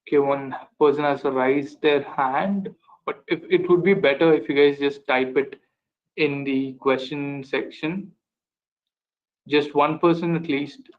Okay, one person has raised their hand, but if it would be better if you guys just type it in the question section. Just one person at least.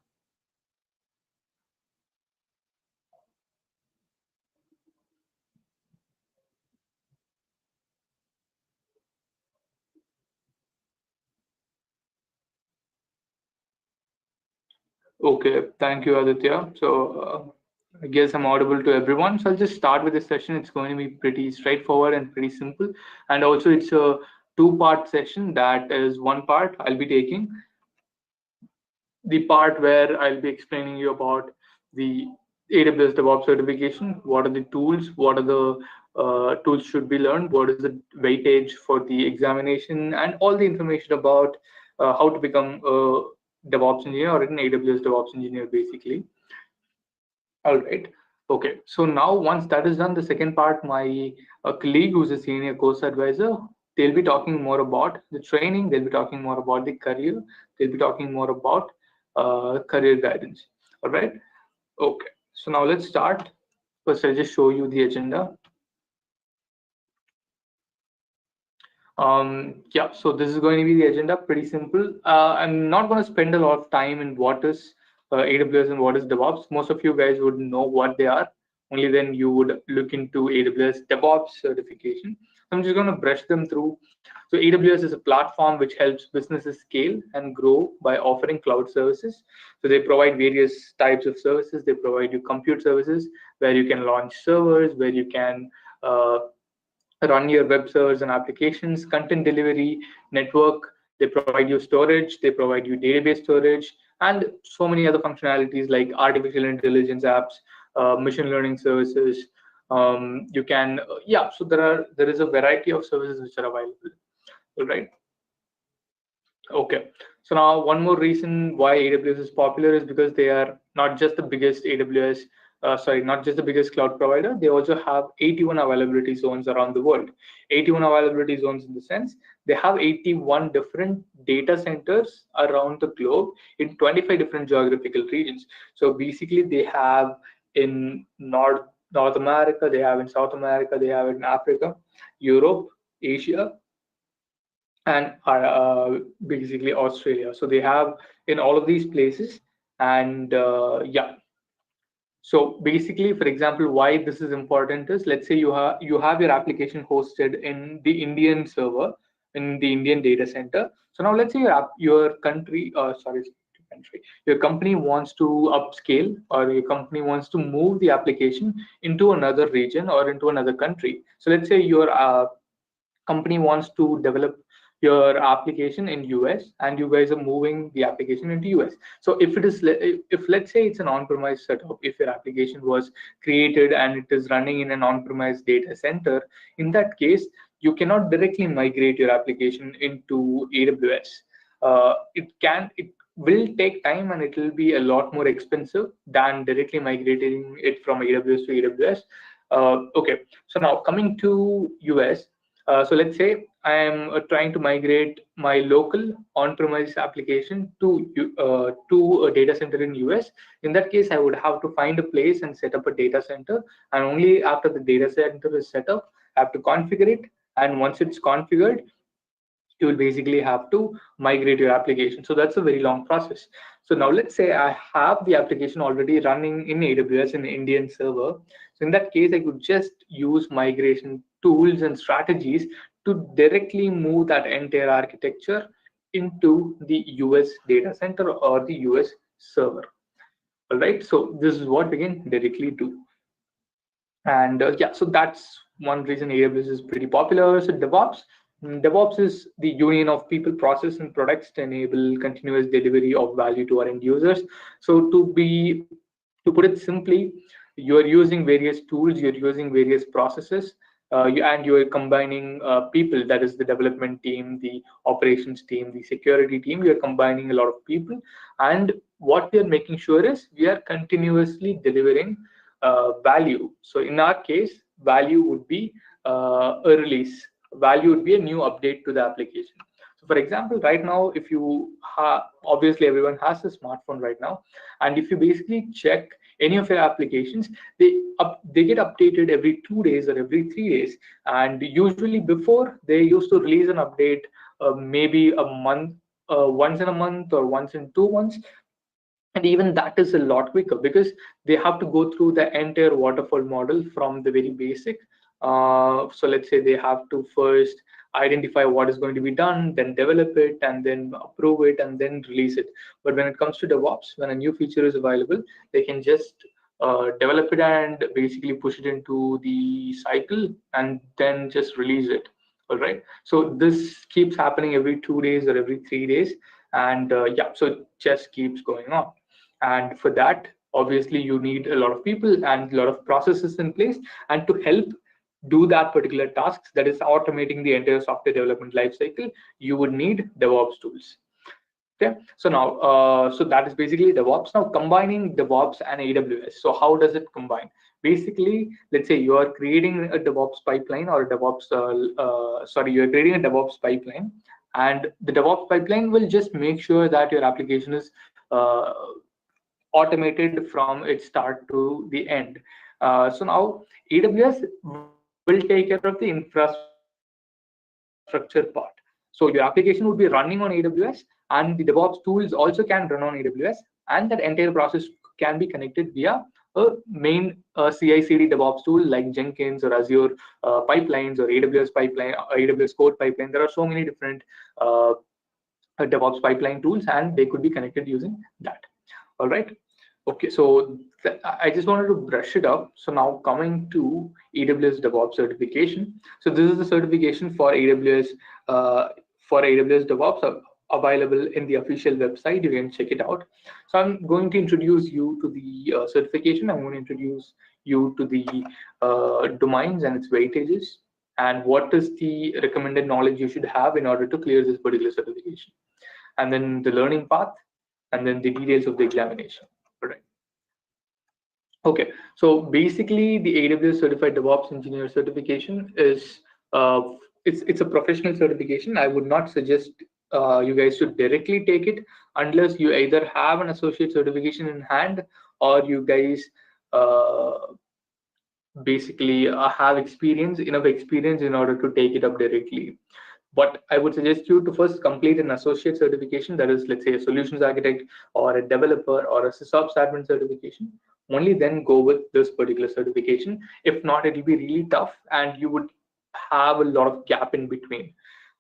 Okay, thank you, Aditya. So I guess I'm audible to everyone. So I'll just start with this session. It's going to be pretty straightforward and pretty simple. And also it's a two-part session. That is one part I'll be taking. The part where I'll be explaining you about the AWS DevOps certification. What are the tools? What are the tools should be learned? What is the weightage for the examination? And all the information about how to become a DevOps engineer or an AWS DevOps engineer, basically. All right. Okay. So now once that is done, the second part, my colleague who's a senior course advisor, they'll be talking more about the training. They'll be talking more about the career. They'll be talking more about career guidance. All right. Okay. So now let's start. First, I'll just show you the agenda. Yeah, so this is going to be the agenda, pretty simple. I'm not going to spend a lot of time in what is AWS and what is DevOps. Most of you guys would know what they are. Only then you would look into AWS DevOps certification. I'm just going to brush them through. So AWS is a platform which helps businesses scale and grow by offering cloud services. So they provide various types of services. They provide you compute services where you can launch servers, where you can run your web servers and applications, content delivery, network. They provide you storage, they provide you database storage, and so many other functionalities like artificial intelligence apps, machine learning services. You can, yeah. So there is a variety of services which are available. All right. Okay. So now one more reason why AWS is popular is because they are not just the biggest not just the biggest cloud provider. They also have 81 availability zones around the world. 81 availability zones in the sense they have 81 different data centers around the globe in 25 different geographical regions. So basically they have in North America, they have in South America, they have in Africa, Europe, Asia, and basically Australia. So they have in all of these places, and yeah. So basically, for example, why this is important is, let's say you have your application hosted in the Indian server in the Indian data center. So now let's say your country, your company wants to upscale, or your company wants to move the application into another region or into another country. So let's say your company wants to develop your application in US and you guys are moving the application into US. So if let's say it's an on-premise setup, if your application was created and it is running in an on-premise data center, in that case you cannot directly migrate your application into AWS. It will take time and it will be a lot more expensive than directly migrating it from AWS to AWS. Okay, so now coming to US. So let's say I am trying to migrate my local on-premise application to a data center in US. In that case, I would have to find a place and set up a data center. And only after the data center is set up, I have to configure it. And once it's configured, you will basically have to migrate your application. So that's a very long process. So now let's say I have the application already running in AWS in the Indian server. So in that case, I could just use migration tools and strategies to directly move that entire architecture into the US data center or the US server. All right. So this is what we can directly do. And yeah, so that's one reason AWS is pretty popular. So DevOps is the union of people, process, and products to enable continuous delivery of value to our end users. So to put it simply, you are using various tools, you're using various processes, and you are combining people, that is the development team, the operations team, the security team. You're combining a lot of people, and what we are making sure is we are continuously delivering value. So in our case, value would be a release. Value would be a new update to the application. So for example, right now, if you obviously everyone has a smartphone right now, and if you basically check any of your applications, they get updated every 2 days or every 3 days. And usually before, they used to release an update maybe a month, once in a month or once in 2 months. And even that is a lot quicker because they have to go through the entire waterfall model from the very basic. So let's say they have to first identify what is going to be done, then develop it, and then approve it, and then release it. But when it comes to DevOps, when a new feature is available, they can just develop it and basically push it into the cycle and then just release it. All right. So this keeps happening every 2 days or every 3 days. And yeah, so it just keeps going on. And for that, obviously, you need a lot of people and a lot of processes in place. And to help do that particular tasks, that is automating the entire software development lifecycle, you would need DevOps tools. Okay, so now, so that is basically DevOps. Now, combining DevOps and AWS. So how does it combine? Basically, let's say you are creating a DevOps pipeline or a DevOps, you are creating a DevOps pipeline, and the DevOps pipeline will just make sure that your application is automated from its start to the end. So now AWS will take care of the infrastructure part. So your application would be running on AWS, and the DevOps tools also can run on AWS, and that entire process can be connected via a main CI/CD DevOps tool like Jenkins or Azure pipelines or AWS pipeline, AWS code pipeline. There are so many different DevOps pipeline tools, and they could be connected using that. All right. Okay, so I just wanted to brush it up. So now coming to AWS DevOps certification. So this is the certification for AWS DevOps available in the official website. You can check it out. So I'm going to introduce you to the certification. I'm going to introduce you to the domains and its weightages, and what is the recommended knowledge you should have in order to clear this particular certification, and then the learning path, and then the details of the examination. All right. Okay, so basically the AWS Certified DevOps Engineer certification is it's a professional certification. I would not suggest you guys should directly take it unless you either have an associate certification in hand, or you guys basically have enough experience in order to take it up directly. But I would suggest you to first complete an associate certification, that is, let's say, a solutions architect or a developer or a SysOps admin certification. Only then go with this particular certification. If not, it will be really tough and you would have a lot of gap in between.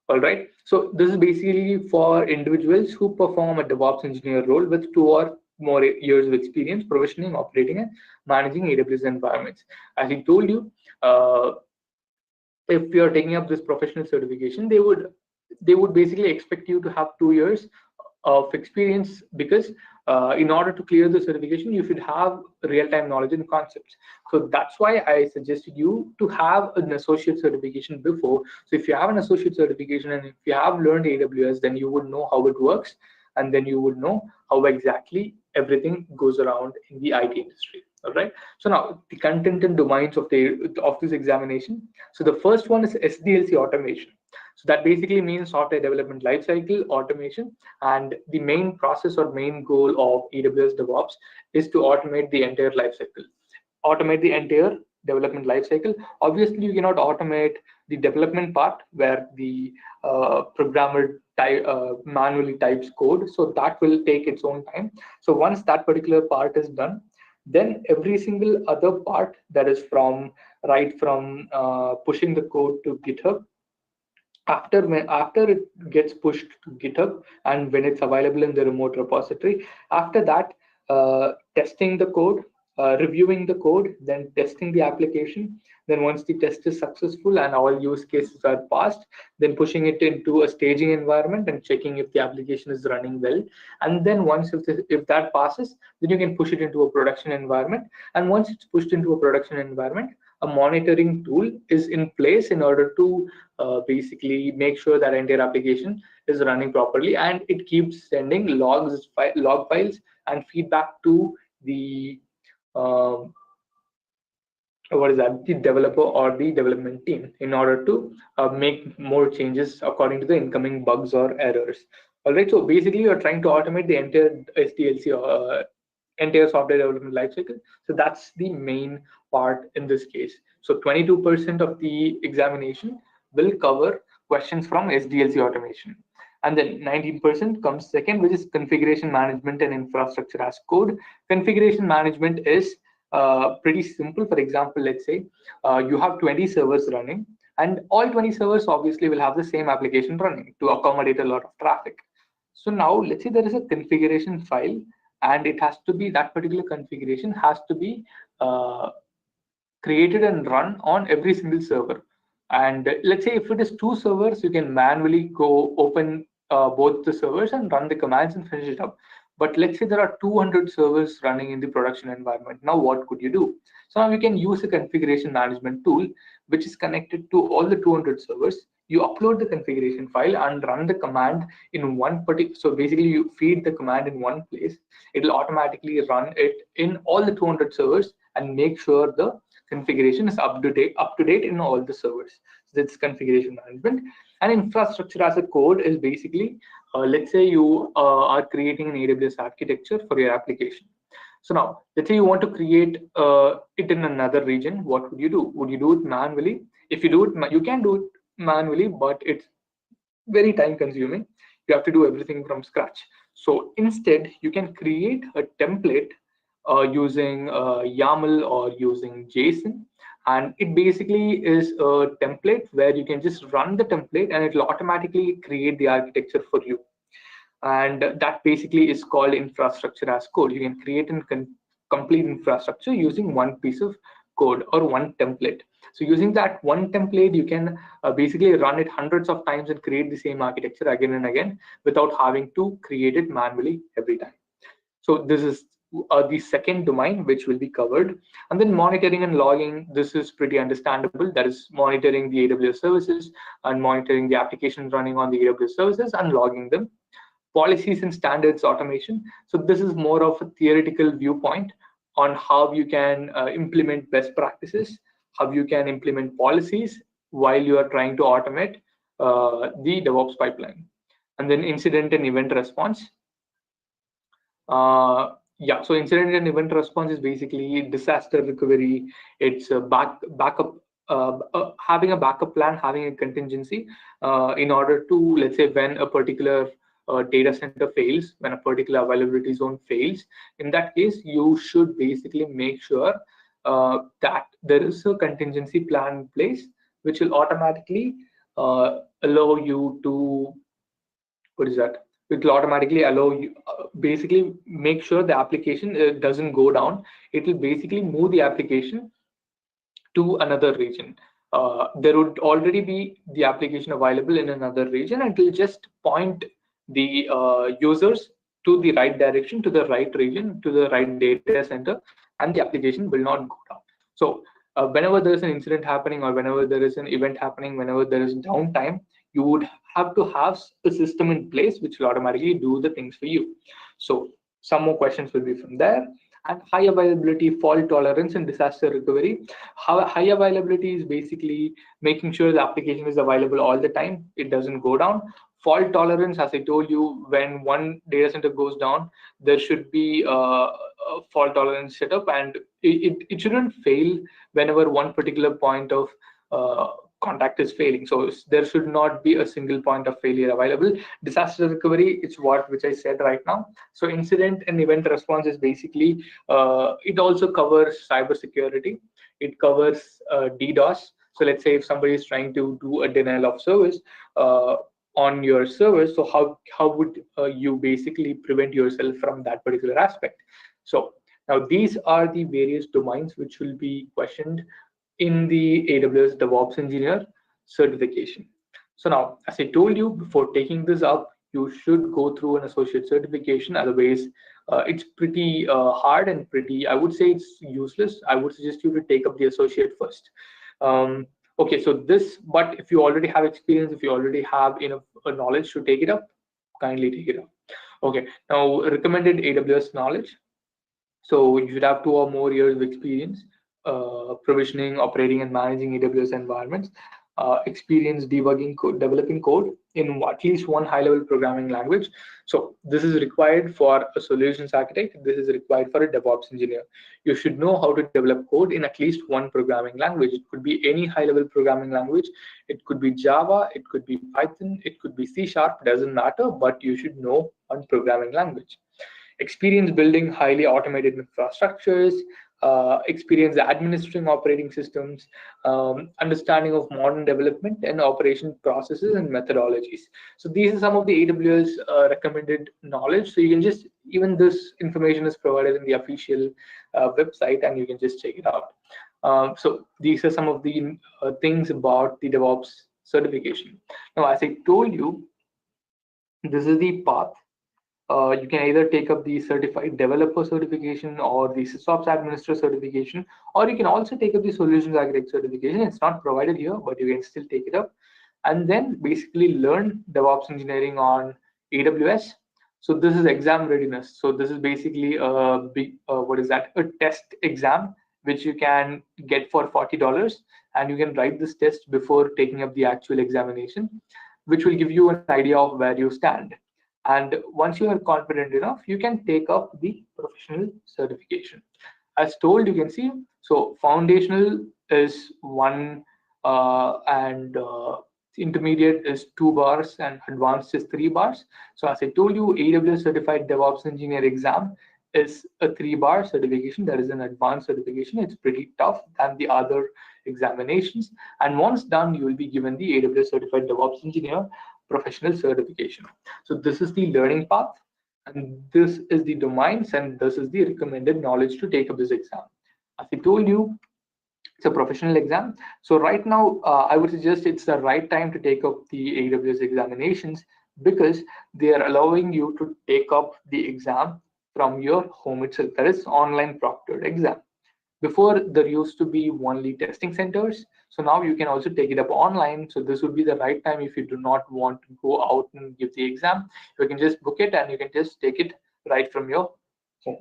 All right. So this is basically for individuals who perform a DevOps engineer role with 2 or more years of experience provisioning, operating, and managing AWS environments. As I told you, if you're taking up this professional certification, they would basically expect you to have 2 years of experience, because in order to clear the certification, you should have real-time knowledge and concepts. So that's why I suggested you to have an associate certification before. So if you have an associate certification and if you have learned AWS, then you would know how it works, and then you would know how exactly everything goes around in the IT industry. All right. So now the content and domains of this examination. So the first one is SDLC automation. So that basically means software development lifecycle automation, and the main process or main goal of AWS DevOps is to automate the entire lifecycle, automate the entire development lifecycle. Obviously, you cannot automate the development part where the programmer manually types code, so that will take its own time. So once that particular part is done, then every single other part, that is from pushing the code to GitHub, after it gets pushed to GitHub and when it's available in the remote repository, after that, testing the code, reviewing the code, then testing the application. Then once the test is successful and all use cases are passed, then pushing it into a staging environment and checking if the application is running well. And then once if that passes, then you can push it into a production environment. And once it's pushed into a production environment, a monitoring tool is in place in order to basically make sure that entire application is running properly, and it keeps sending log files and feedback to the the developer or the development team in order to make more changes according to the incoming bugs or errors. All right, so basically you're trying to automate the entire SDLC entire software development lifecycle. So that's the main part in this case. So 22% of the examination will cover questions from SDLC automation. And then 19% comes second, which is configuration management and infrastructure as code. Configuration management is pretty simple. For example, let's say you have 20 servers running, and all 20 servers obviously will have the same application running to accommodate a lot of traffic. So now let's say there is a configuration file, and it has to be, that particular configuration has to be created and run on every single server. And let's say if it is 2 servers, you can manually go open both the servers and run the commands and finish it up. But let's say there are 200 servers running in the production environment. Now what could you do? So now you can use a configuration management tool which is connected to all the 200 servers. You upload the configuration file and run the command in one particular, so basically you feed the command in one place. It'll automatically run it in all the 200 servers and make sure the configuration is up to date in all the servers. So that's configuration management. And infrastructure as a code is basically, let's say you are creating an AWS architecture for your application. So now, let's say you want to create it in another region. What would you do? Would you do it manually? If you do it, you can do it manually, but it's very time consuming. You have to do everything from scratch. So instead, you can create a template using YAML or using JSON. And it basically is a template where you can just run the template and it will automatically create the architecture for you. And that basically is called infrastructure as code. You can create and complete infrastructure using one piece of code or one template. So using that one template, you can basically run it hundreds of times and create the same architecture again and again without having to create it manually every time. So this is the second domain which will be covered. And then monitoring and logging, this is pretty understandable. That is monitoring the AWS services and monitoring the applications running on the AWS services and logging them. Policies and standards automation. So this is more of a theoretical viewpoint on how you can implement best practices, how you can implement policies while you are trying to automate the DevOps pipeline. And then incident and event response. Yeah, so incident and event response is basically disaster recovery. It's a backup, having a backup plan, having a contingency in order to, let's say, when a particular data center fails, when a particular availability zone fails, in that case, you should basically make sure that there is a contingency plan in place, which will automatically allow you to, what is that? It will automatically allow you, basically make sure the application doesn't go down. It will basically move the application to another region. There would already be the application available in another region, and it will just point the users to the right direction, to the right region, to the right data center, and the application will not go down. So whenever there is an incident happening, or whenever there is an event happening, whenever there is downtime, you would have to have a system in place which will automatically do the things for you. So some more questions will be from there. And high availability, fault tolerance, and disaster recovery. High availability is basically making sure the application is available all the time. It doesn't go down. Fault tolerance, as I told you, when one data center goes down, there should be a fault tolerance setup, and it shouldn't fail whenever one particular point of contact is failing. So there should not be a single point of failure available. Disaster recovery, it's which I said right now. So incident and event response is basically, it also covers cybersecurity. It covers DDoS. So let's say if somebody is trying to do a denial of service on your server, so how would you basically prevent yourself from that particular aspect? So now these are the various domains which will be questioned in the AWS DevOps Engineer certification. So now, as I told you, before taking this up, you should go through an associate certification. Otherwise, it's pretty hard and pretty, I would say it's useless. I would suggest you to take up the associate first. Okay, so this, but if you already have experience, if you already have enough knowledge to take it up, kindly take it up. Okay, now recommended AWS knowledge. So you should have 2 or more years of experience provisioning, operating, and managing AWS environments. experience debugging code, developing code in at least one high-level programming language. So this is required for a solutions architect. This is required for a DevOps engineer. You should know how to develop code in at least one programming language. It could be any high-level programming language. It could be Java, it could be Python, it could be C#, doesn't matter, but you should know one programming language. Experience building highly automated infrastructures, experience administering operating systems, understanding of modern development and operation processes and methodologies. So these are some of the AWS recommended knowledge. So you can just, even this information is provided in the official website, and you can just check it out. So these are some of the things about the DevOps certification. Now, as I told you, this is the path. You can either take up the certified developer certification or the SysOps administrator certification, or you can also take up the solutions architect certification. It's not provided here, but you can still take it up, and then basically learn DevOps engineering on AWS. So this is exam readiness. So this is basically a big, what is that? A test exam, which you can get for $40, and you can write this test before taking up the actual examination, which will give you an idea of where you stand. And once you are confident enough, you can take up the professional certification. As told, you can see, so foundational is 1, and intermediate is 2 bars, and advanced is 3 bars. So as I told you, AWS Certified DevOps Engineer exam is a 3-bar certification. That is an advanced certification. It's pretty tough than the other examinations. And once done, you will be given the AWS Certified DevOps Engineer professional certification. So this is the learning path, and this is the domains, and this is the recommended knowledge to take up this exam. As I told you, it's a professional exam. So right now, I would suggest it's the right time to take up the AWS examinations, because they are allowing you to take up the exam from your home itself. That is online proctored exam. Before, there used to be only testing centers. So now you can also take it up online. So this would be the right time if you do not want to go out and give the exam. You can just book it and you can just take it right from your home.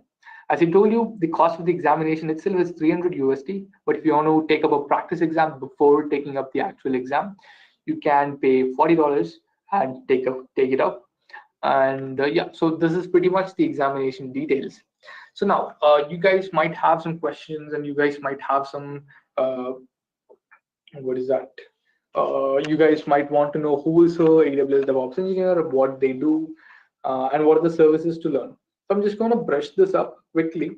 As I told you, the cost of the examination itself is 300 USD. But if you want to take up a practice exam before taking up the actual exam, you can pay $40 and take it up. And yeah, so this is pretty much the examination details. So now you guys might have some questions, and you guys might have some what is that? You guys might want to know who is a AWS DevOps engineer, what they do, and what are the services to learn. So I'm just going to brush this up quickly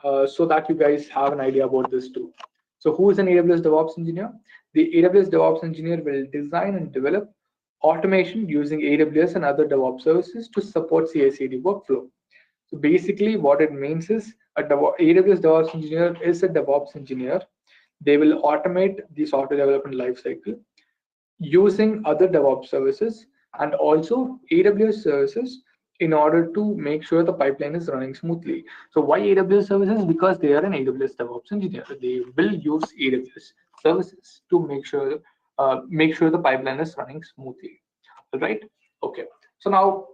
so that you guys have an idea about this too. So who is an AWS DevOps engineer? The AWS DevOps engineer will design and develop automation using AWS and other DevOps services to support CI/CD workflow. So basically what it means is AWS DevOps engineer is a DevOps engineer. They will automate the software development lifecycle using other DevOps services and also AWS services in order to make sure the pipeline is running smoothly. So why AWS services? Because they are an AWS DevOps engineer. They will use AWS services to make sure the pipeline is running smoothly. All right. Okay. So now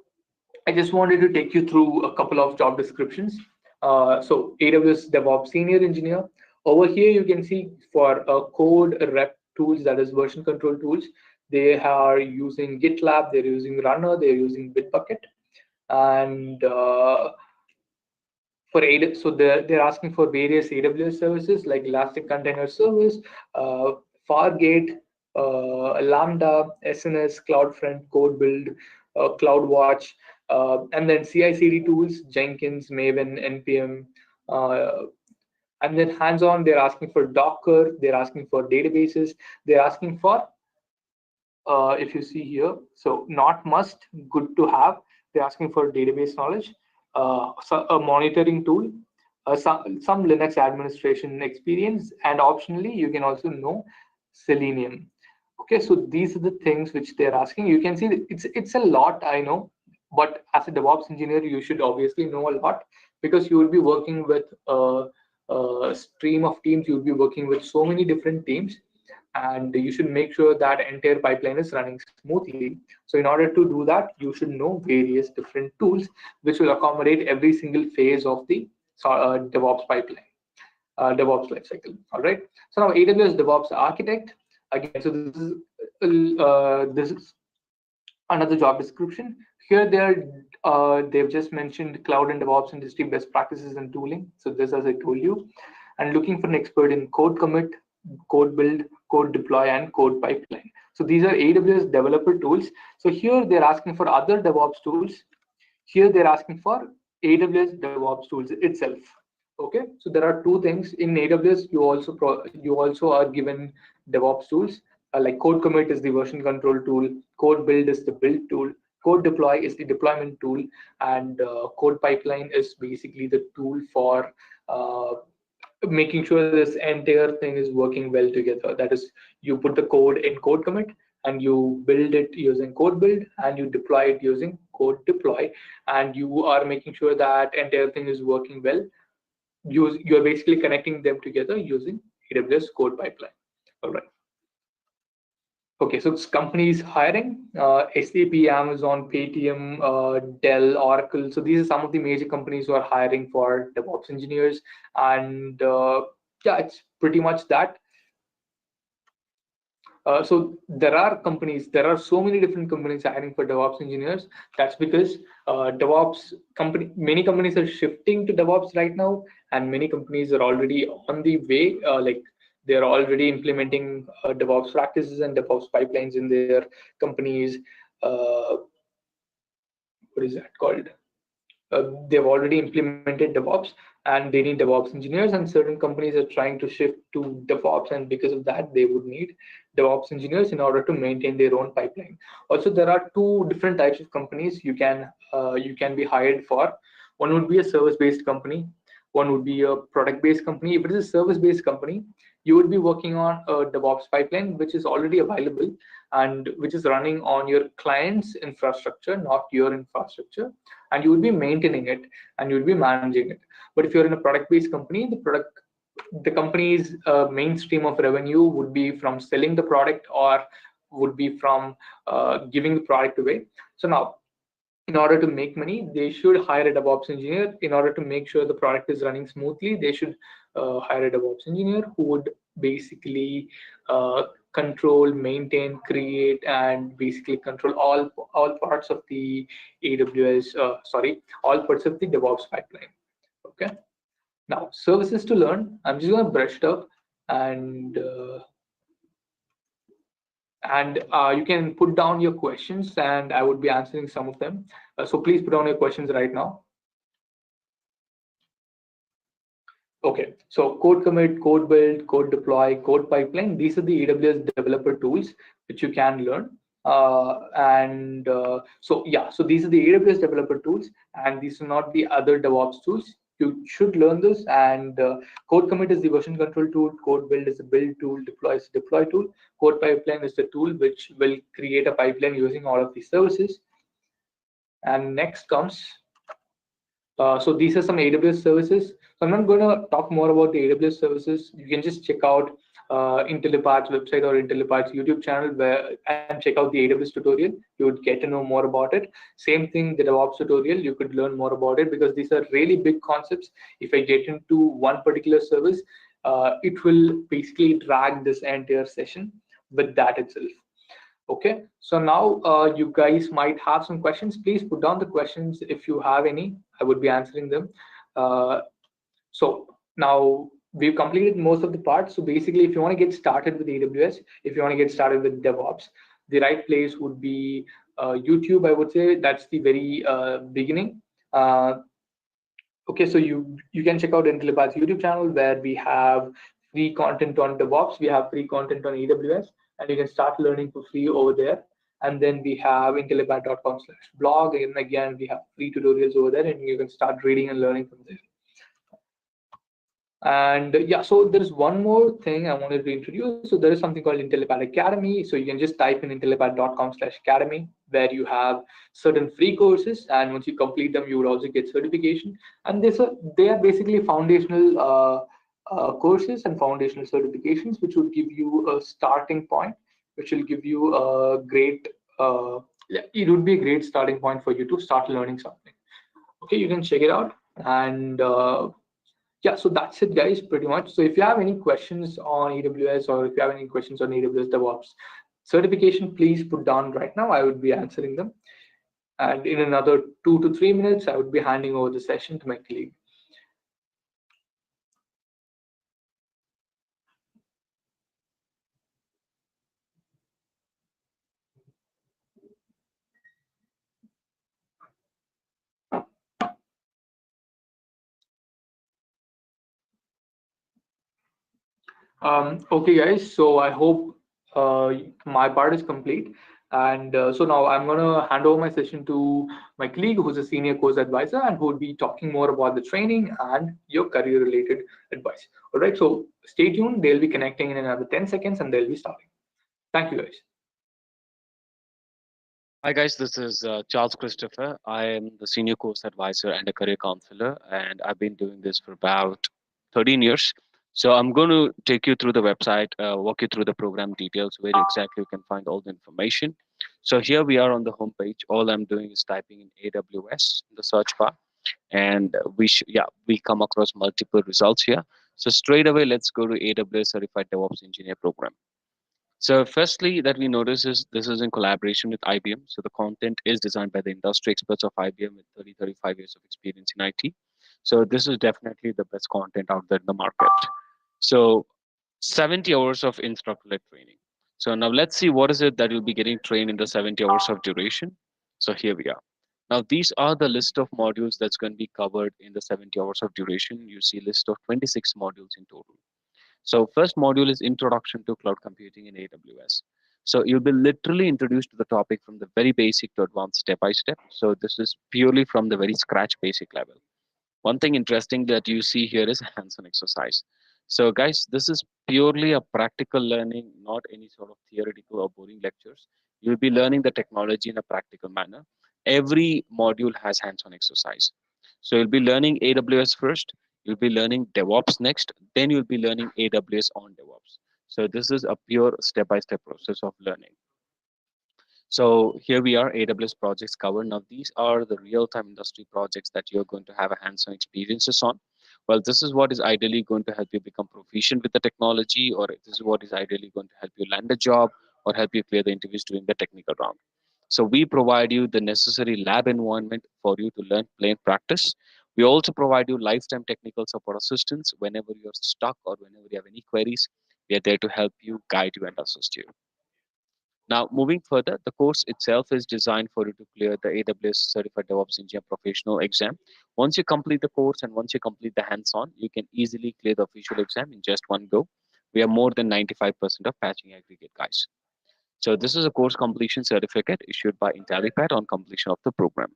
I just wanted to take you through a couple of job descriptions. So AWS DevOps Senior Engineer. Over here, you can see for code rep tools, that is version control tools, they are using GitLab, they're using Runner, they're using Bitbucket. And for AWS, so they're asking for various AWS services like Elastic Container Service, Fargate, Lambda, SNS, CloudFront, Code Build, CloudWatch, and then CI/CD tools, Jenkins, Maven, NPM, and then hands-on, they're asking for Docker, they're asking for databases, they're asking for, if you see here, so not must, good to have, they're asking for database knowledge, so a monitoring tool, some Linux administration experience, and optionally, you can also know Selenium. Okay, so these are the things which they're asking. You can see that it's a lot, I know, but as a DevOps engineer, you should obviously know a lot, because you will be working with a stream of teams. You'll be working with so many different teams, and you should make sure that entire pipeline is running smoothly. So in order to do that, you should know various different tools which will accommodate every single phase of the DevOps pipeline, DevOps lifecycle. All right. So now AWS DevOps Architect. Again, so this is another job description. Here they've just mentioned cloud and DevOps industry best practices and tooling. So this, as I told you, and looking for an expert in code commit, code build, code deploy, and code pipeline. So these are AWS developer tools. So here they're asking for other DevOps tools. Here they're asking for AWS DevOps tools itself. Okay, so there are two things in AWS. You also are given DevOps tools, like code commit is the version control tool, code build is the build tool, code deploy is the deployment tool, and code pipeline is basically the tool for making sure this entire thing is working well together. That is, you put the code in code commit, and you build it using code build, and you deploy it using code deploy, and you are making sure that entire thing is working well. You're basically connecting them together using AWS code pipeline. All right. Okay, so it's companies hiring, SAP, Amazon, Paytm, Dell, Oracle. So these are some of the major companies who are hiring for DevOps engineers. And yeah, it's pretty much that. So there are so many different companies hiring for DevOps engineers. That's because many companies are shifting to DevOps right now, and many companies are already on the way. Like they're already implementing DevOps practices and DevOps pipelines in their companies. What is that called? They've already implemented DevOps, and they need DevOps engineers, and certain companies are trying to shift to DevOps, and because of that they would need DevOps engineers in order to maintain their own pipeline. Also, there are two different types of companies you can be hired for. One would be a service-based company, one would be a product-based company. If it is a service-based company, you would be working on a DevOps pipeline which is already available and which is running on your client's infrastructure, not your infrastructure, and you would be maintaining it and you would be managing it. But if you're in a product-based company, the company's mainstream of revenue would be from selling the product or would be from giving the product away. So now, in order to make money, they should hire a DevOps engineer. In order to make sure the product is running smoothly, they should hire a DevOps engineer who would basically control, maintain, create, and basically control all parts of the all parts of the DevOps pipeline. Okay. Now, services to learn. I'm just going to brush it up, and you can put down your questions, and I would be answering some of them. So please put down your questions right now. Okay, so code commit, code build, code deploy, code pipeline. These are the AWS developer tools which you can learn. So these are the AWS developer tools, and these are not the other DevOps tools. You should learn this. And code commit is the version control tool, code build is the build tool, deploy is the deploy tool, code pipeline is the tool which will create a pipeline using all of these services. And next comes, so these are some AWS services. So I'm not going to talk more about the AWS services. You can just check out Intellipaat's website or Intellipaat's YouTube channel and check out the AWS tutorial. You would get to know more about it. Same thing, the DevOps tutorial, you could learn more about it because these are really big concepts. If I get into one particular service, it will basically drag this entire session with that itself. Okay, so now you guys might have some questions. Please put down the questions if you have any. I would be answering them. So now we've completed most of the parts. So basically, if you want to get started with AWS, if you want to get started with DevOps, the right place would be YouTube. I would say that's the very beginning. Okay, so you can check out Intellipaat's YouTube channel where we have free content on DevOps. We have free content on AWS, and you can start learning for free over there. And then we have intellipaat.com/blog, and again we have free tutorials over there, and you can start reading and learning from there. And yeah, so there's one more thing I wanted to introduce. So there is something called Intellipaat Academy. So you can just type in intellipaat.com/academy, where you have certain free courses, and once you complete them, you would also get certification. And they are basically foundational courses and foundational certifications, which would give you a starting point, which will give you a great, it would be a great starting point for you to start learning something. Okay, you can check it out. And Yeah, so that's it, guys, pretty much. So if you have any questions on AWS, or if you have any questions on AWS DevOps certification, please put down right now. I would be answering them. And in another 2 to 3 minutes, I would be handing over the session to my colleague. Okay, guys. So I hope my part is complete. And so now I'm going to hand over my session to my colleague, who's a senior course advisor, and who will be talking more about the training and your career related advice. All right. So stay tuned. They'll be connecting in another 10 seconds and they'll be starting. Thank you, guys. Hi guys, this is Charles Christopher. I am the senior course advisor and a career counselor, and I've been doing this for about 13 years. So I'm going to take you through the website, walk you through the program details, where exactly you can find all the information. So here we are on the homepage. All I'm doing is typing in AWS in the search bar, and we come across multiple results here. So straight away, let's go to AWS Certified DevOps Engineer program. So firstly, that we notice is this is in collaboration with IBM. So the content is designed by the industry experts of IBM with 30, 35 years of experience in IT. So this is definitely the best content out there in the market. So 70 hours of instructor-led training. So now let's see what is it that you'll be getting trained in the 70 hours of duration. So here we are. Now these are the list of modules that's going to be covered in the 70 hours of duration. You see list of 26 modules in total. So first module is Introduction to Cloud Computing in AWS. So you'll be literally introduced to the topic from the very basic to advanced step by step. So this is purely from the very scratch basic level. One thing interesting that you see here is hands-on exercise. So guys, this is purely a practical learning, not any sort of theoretical or boring lectures. You'll be learning the technology in a practical manner. Every module has hands-on exercise. So you'll be learning AWS first, you'll be learning DevOps next, then you'll be learning AWS on DevOps. So this is a pure step-by-step process of learning. So here we are, AWS projects covered. Now these are the real-time industry projects that you're going to have a hands-on experiences on. Well, this is what is ideally going to help you become proficient with the technology, or this is what is ideally going to help you land a job or help you clear the interviews during the technical round. So we provide you the necessary lab environment for you to learn, play, and practice. We also provide you lifetime technical support assistance whenever you're stuck or whenever you have any queries. We are there to help you, guide you, and assist you. Now, moving further, the course itself is designed for you to clear the AWS Certified DevOps Engineer Professional exam. Once you complete the course and once you complete the hands-on, you can easily clear the official exam in just one go. We are more than 95% of patching aggregate, guys. So this is a course completion certificate issued by Intellipaat on completion of the program.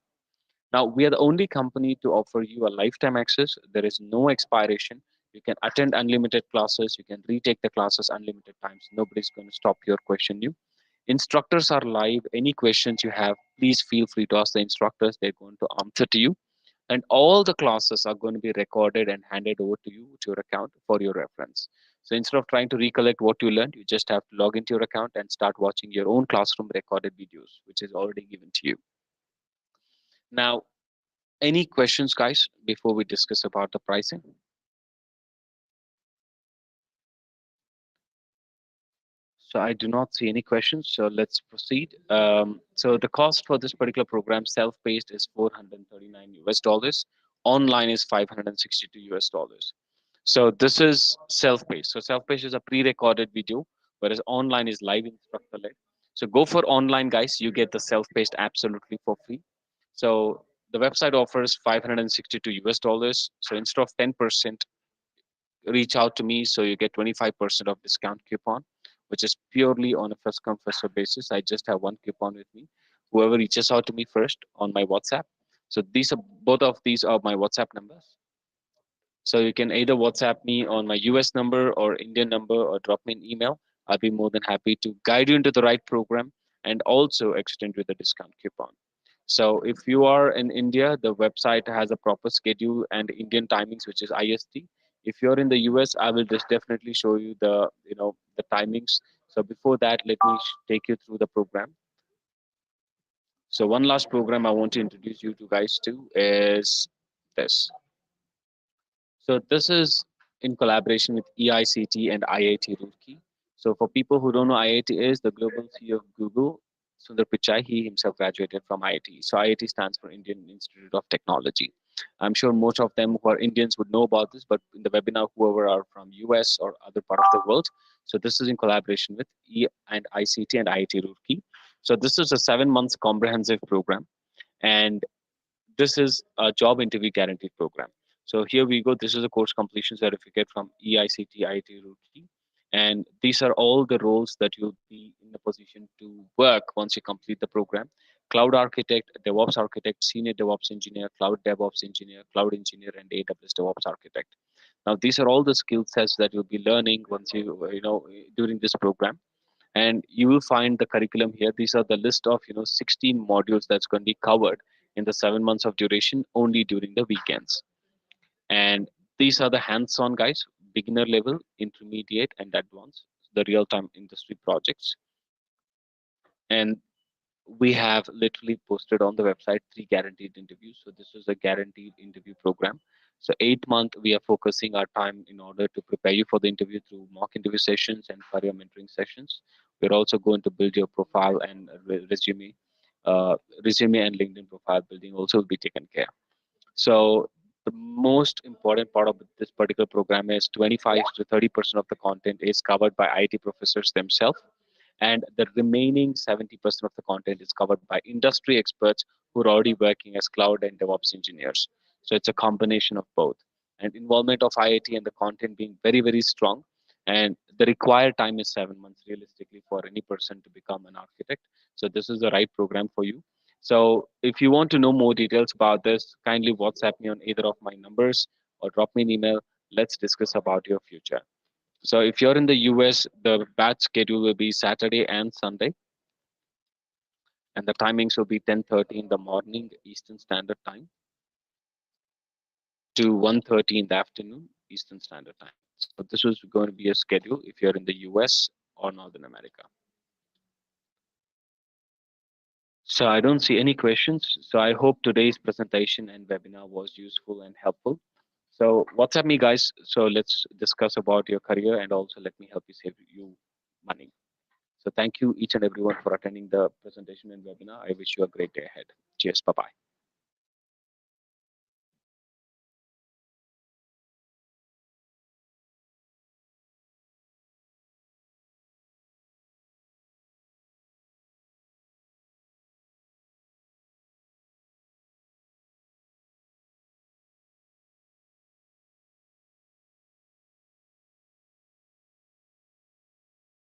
Now, we are the only company to offer you a lifetime access. There is no expiration. You can attend unlimited classes. You can retake the classes unlimited times. Nobody's going to stop you or question you. Instructors are live. Any questions you have, please feel free to ask the instructors. They're going to answer to you. And all the classes are going to be recorded and handed over to you to your account for your reference. So instead of trying to recollect what you learned, you just have to log into your account and start watching your own classroom recorded videos, which is already given to you. Now, any questions, guys, before we discuss about the pricing? So I do not see any questions. So let's proceed. So the cost for this particular program, self-paced, is 439 US dollars. Online is 562 US dollars. So this is self-paced. So self-paced is a pre-recorded video, whereas online is live instructor-led. So go for online, guys. You get the self-paced absolutely for free. So the website offers 562 US dollars. So instead of 10%, reach out to me so you get 25% of discount coupon, which is purely on a first come first serve basis. I just have one coupon with me. Whoever reaches out to me first on my WhatsApp. So these are both of these are my WhatsApp numbers. So you can either WhatsApp me on my US number or Indian number or drop me an email. I'll be more than happy to guide you into the right program and also extend you the discount coupon. So if you are in India, the website has a proper schedule and Indian timings, which is IST. If you're in the US, I will just definitely show you the timings. So before that, let me take you through the program. So one last program I want to introduce you to guys to is this. So this is in collaboration with EICT and IIT Roorkee. So for people who don't know, IIT is the global CEO of Google, Sundar Pichai. He himself graduated from IIT. So IIT stands for Indian Institute of Technology. I'm sure most of them who are Indians would know about this, but in the webinar, whoever are from US or other part of the world. So this is in collaboration with E and ICT and IIT Roorkee. So this is a 7 months comprehensive program, and this is a job interview guarantee program. So here we go. This is a course completion certificate from EICT IIT Roorkee. And these are all the roles that you'll be in a position to work once you complete the program. Cloud architect, DevOps architect, senior DevOps engineer, cloud DevOps engineer, cloud engineer, and AWS DevOps architect. Now, these are all the skill sets that you'll be learning once during this program, and you will find the curriculum here. These are the list of 16 modules that's going to be covered in the 7 months of duration only during the weekends. And these are the hands-on guys: beginner level, intermediate, and advanced, the real-time industry projects. And we have literally posted on the website 3 guaranteed interviews. So this is a guaranteed interview program. So 8 month we are focusing our time in order to prepare you for the interview through mock interview sessions and career mentoring sessions. We're also going to build your profile and resume. Resume and LinkedIn profile building also will be taken care. So the most important part of this particular program is 25 to 30% of the content is covered by IT professors themselves, and the remaining 70% of the content is covered by industry experts who are already working as cloud and DevOps engineers. So it's a combination of both, and involvement of IIT and the content being very, very strong. And the required time is 7 months realistically for any person to become an architect. So this is the right program for you. So if you want to know more details about this, kindly WhatsApp me on either of my numbers or drop me an email. Let's discuss about your future. So if you're in the US, the batch schedule will be Saturday and Sunday, and the timings will be 10:30 in the morning Eastern Standard Time to 1:30 in the afternoon Eastern Standard Time. So this is going to be a schedule if you're in the US or Northern America. So I don't see any questions. So I hope today's presentation and webinar was useful and helpful. So WhatsApp me, guys. So let's discuss about your career, and also let me help you save you money. So thank you each and everyone for attending the presentation and webinar. I wish you a great day ahead. Cheers. Bye-bye.